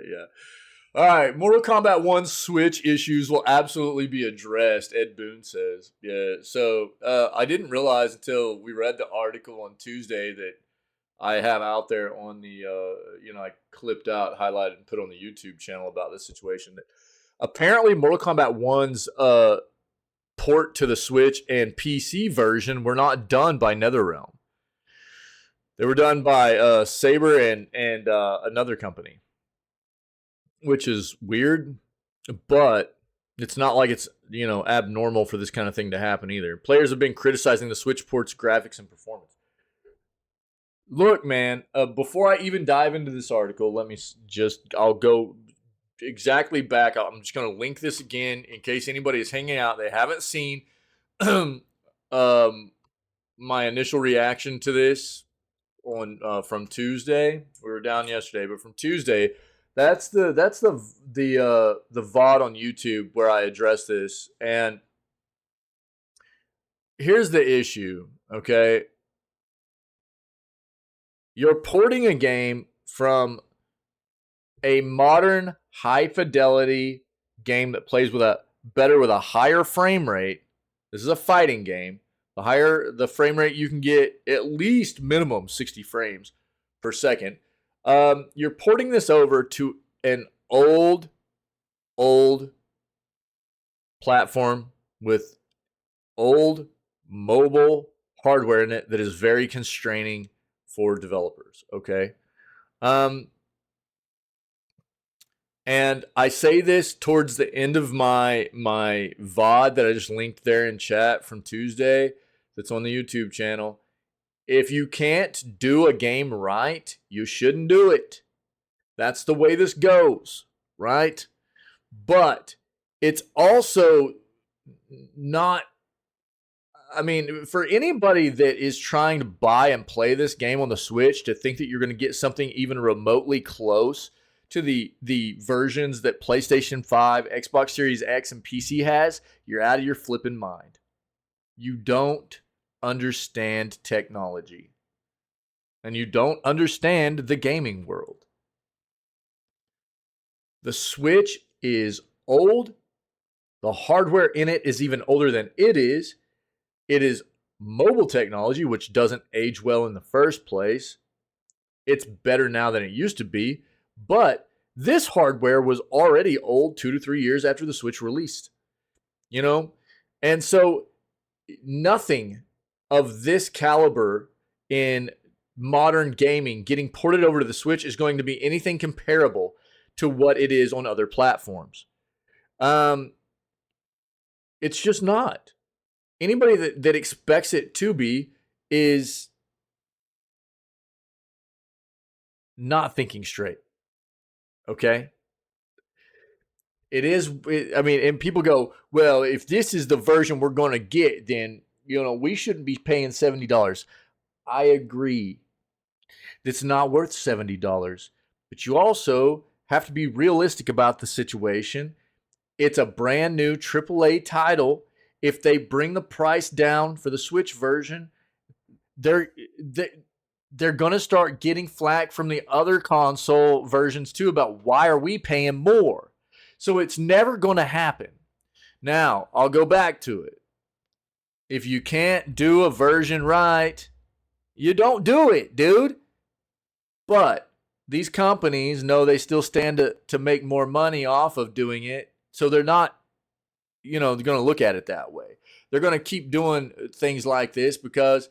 Yeah. All right, Mortal Kombat 1 Switch issues will absolutely be addressed, Ed Boon says. Yeah, so I didn't realize until we read the article on Tuesday that I have out there on the, I clipped out, highlighted, and put on the YouTube channel about this situation that apparently Mortal Kombat 1's port to the Switch and PC version were not done by NetherRealm. They were done by Saber and another company, which is weird, but it's not like it's abnormal for this kind of thing to happen either. Players have been criticizing the Switch port's graphics and performance. Look, man, before I even dive into this article, I'll go exactly back. I'm just going to link this again in case anybody is hanging out. They haven't seen my initial reaction to this on from Tuesday. We were down yesterday, but from Tuesday, that's the VOD on YouTube where I address this. And here's the issue, okay? You're porting a game from a modern high fidelity game that plays with a higher frame rate. This is a fighting game. The higher the frame rate you can get, at least minimum 60 frames per second. You're porting this over to an old platform with old mobile hardware in it that is very constraining for developers, okay? And I say this towards the end of my VOD that I just linked there in chat from Tuesday that's on the YouTube channel. If you can't do a game right, you shouldn't do it. That's the way this goes, right? But it's also not, for anybody that is trying to buy and play this game on the Switch to think that you're going to get something even remotely close to the versions that PlayStation 5, Xbox Series X, and PC has, you're out of your flipping mind. You don't understand technology. And you don't understand the gaming world. The Switch is old. The hardware in it is even older than it is. It is mobile technology, which doesn't age well in the first place. It's better now than it used to be. But this hardware was already old 2 to 3 years after the Switch released. And so nothing of this caliber in modern gaming getting ported over to the Switch is going to be anything comparable to what it is on other platforms. It's just not. Anybody that expects it to be is not thinking straight. Okay? And people go, well, if this is the version we're going to get, then, we shouldn't be paying $70. I agree. It's not worth $70. But you also have to be realistic about the situation. It's a brand new AAA title. If they bring the price down for the Switch version, they're going to start getting flack from the other console versions too about why are we paying more? So it's never going to happen. Now, I'll go back to it. If you can't do a version right, you don't do it, dude. But these companies know they still stand to make more money off of doing it. So they're not, they're going to look at it that way. They're going to keep doing things like this because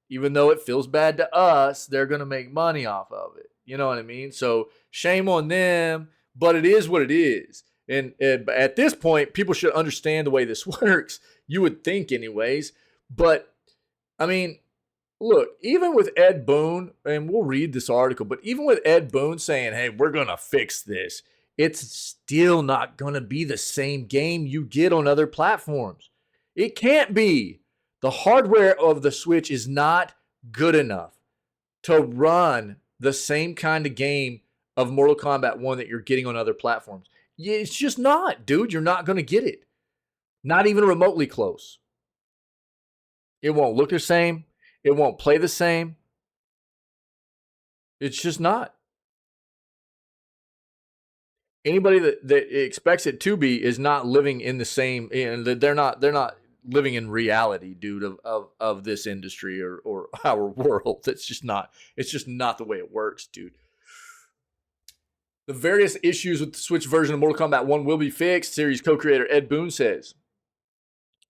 even though it feels bad to us, they're going to make money off of it. You know what I mean? So shame on them, but it is what it is. And at this point, people should understand the way this works. You would think anyways. But, look, even with Ed Boon, and we'll read this article, but even with Ed Boon saying, hey, we're going to fix this, it's still not going to be the same game you get on other platforms. It can't be. The hardware of the Switch is not good enough to run the same kind of game of Mortal Kombat 1 that you're getting on other platforms. It's just not, dude. You're not going to get it. Not even remotely close. It won't look the same. It won't play the same. It's just not. Anybody that expects it to be is not living in the same, and they're not living in reality, dude, of this industry or our world. It's just not the way it works, dude. The various issues with the Switch version of Mortal Kombat 1 will be fixed, series co-creator Ed Boon says.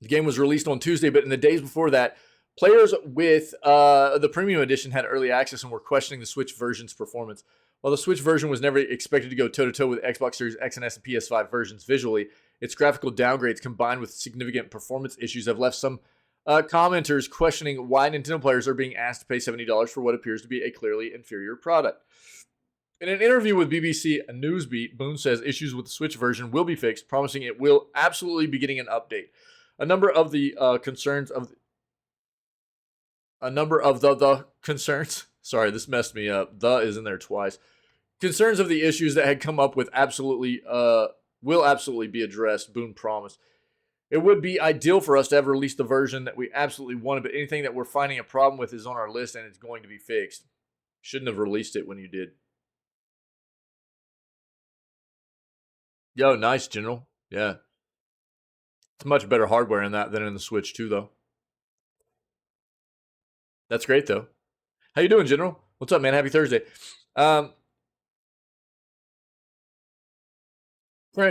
The game was released on Tuesday, but in the days before that, players with the Premium Edition had early access and were questioning the Switch version's performance. While the Switch version was never expected to go toe-to-toe with Xbox Series X and S and PS5 versions visually, its graphical downgrades combined with significant performance issues have left some commenters questioning why Nintendo players are being asked to pay $70 for what appears to be a clearly inferior product. In an interview with BBC Newsbeat, Boon says issues with the Switch version will be fixed, promising it will absolutely be getting an update. A number of the concerns. Sorry, this messed me up. The is in there twice. Concerns of the issues that had come up with will absolutely be addressed, Boon promised. It would be ideal for us to have released the version that we absolutely wanted, but anything that we're finding a problem with is on our list and it's going to be fixed. Shouldn't have released it when you did. Yo, nice, General. Yeah. It's much better hardware in that than in the Switch 2, though. That's great, though. How you doing, General? What's up, man? Happy Thursday. Current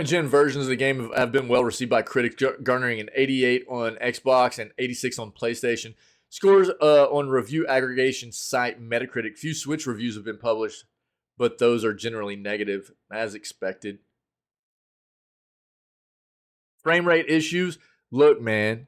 gen versions of the game have been well received by critics, garnering an 88 on Xbox and 86 on PlayStation. Scores on review aggregation site Metacritic. Few Switch reviews have been published, but those are generally negative, as expected. Frame rate issues. Look, man.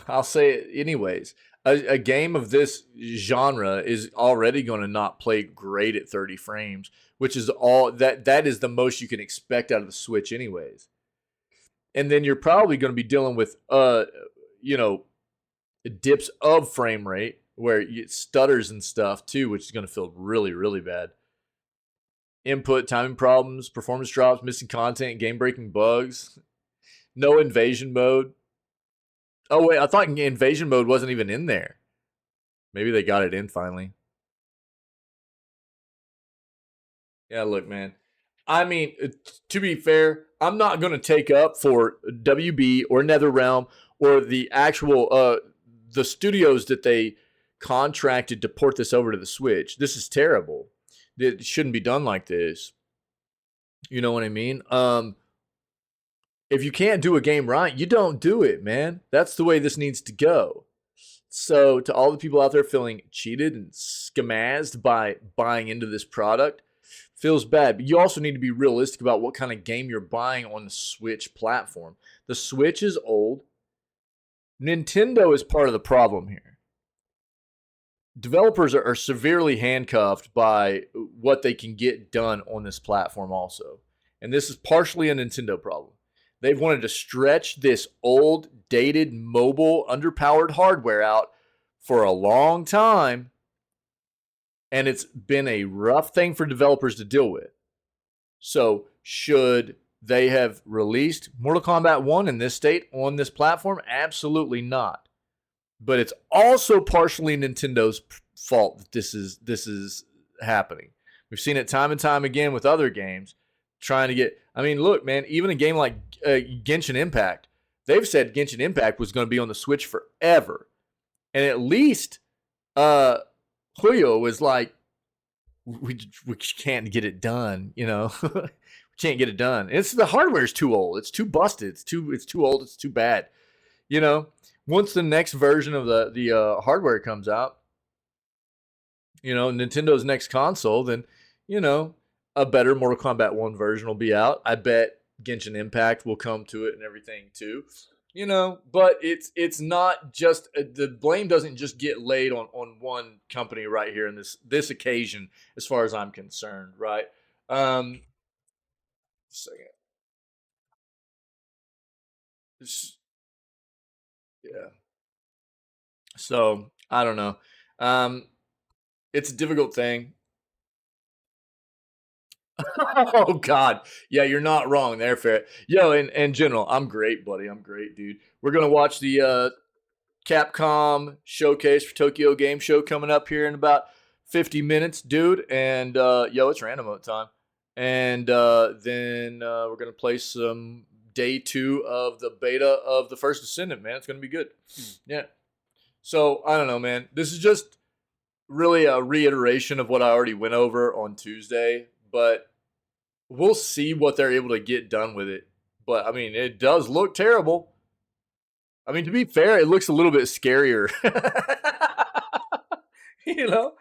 I'll say it anyways. A game of this genre is already going to not play great at 30 frames, which is all that is the most you can expect out of the Switch anyways. And then you're probably going to be dealing with dips of frame rate where it stutters and stuff too, which is going to feel really, really bad. Input timing problems, performance drops, missing content, game-breaking bugs, no invasion mode. Oh, wait, I thought invasion mode wasn't even in there. Maybe they got it in finally. Yeah, look, man. I mean, to be fair, I'm not going to take up for WB or NetherRealm or the actual the studios that they contracted to port this over to the Switch. This is terrible. It shouldn't be done like this. You know what I mean? If you can't do a game right, you don't do it, man. That's the way this needs to go. So, to all the people out there feeling cheated and skamazed by buying into this product, feels bad. But you also need to be realistic about what kind of game you're buying on the Switch platform. The Switch is old. Nintendo is part of the problem here. Developers are severely handcuffed by what they can get done on this platform also. And this is partially a Nintendo problem. They've wanted to stretch this old, dated, mobile, underpowered hardware out for a long time. And it's been a rough thing for developers to deal with. So, should they have released Mortal Kombat 1 in this state on this platform? Absolutely not. But it's also partially Nintendo's fault that this is happening. We've seen it time and time again with other games trying to get. I mean, look, man, even a game like Genshin Impact, they've said Genshin Impact was going to be on the Switch forever, and at least Huyo was like, we can't get it done, we can't get it done. It's the hardware's too old. It's too busted. It's too old. It's too bad. Once the next version of the hardware comes out, Nintendo's next console, then a better Mortal Kombat 1 version will be out. I bet Genshin Impact will come to it and everything too. But it's not just the blame doesn't just get laid on one company right here in this occasion, as far as I'm concerned, right? Second. Yeah. So I don't know. It's a difficult thing. Oh God, yeah, you're not wrong there, Ferret. Yo, in general, I'm great, buddy. I'm great, dude. We're gonna watch the Capcom showcase for Tokyo Game Show coming up here in about 50 minutes, dude. And yo, it's random mode time. And then we're gonna play some day 2 of the beta of the First Descendant, man. It's gonna be good. Yeah. So I don't know, man. This is just really a reiteration of what I already went over on Tuesday, but we'll see what they're able to get done with it. But I mean, it does look terrible. I mean, to be fair, it looks a little bit scarier. you know?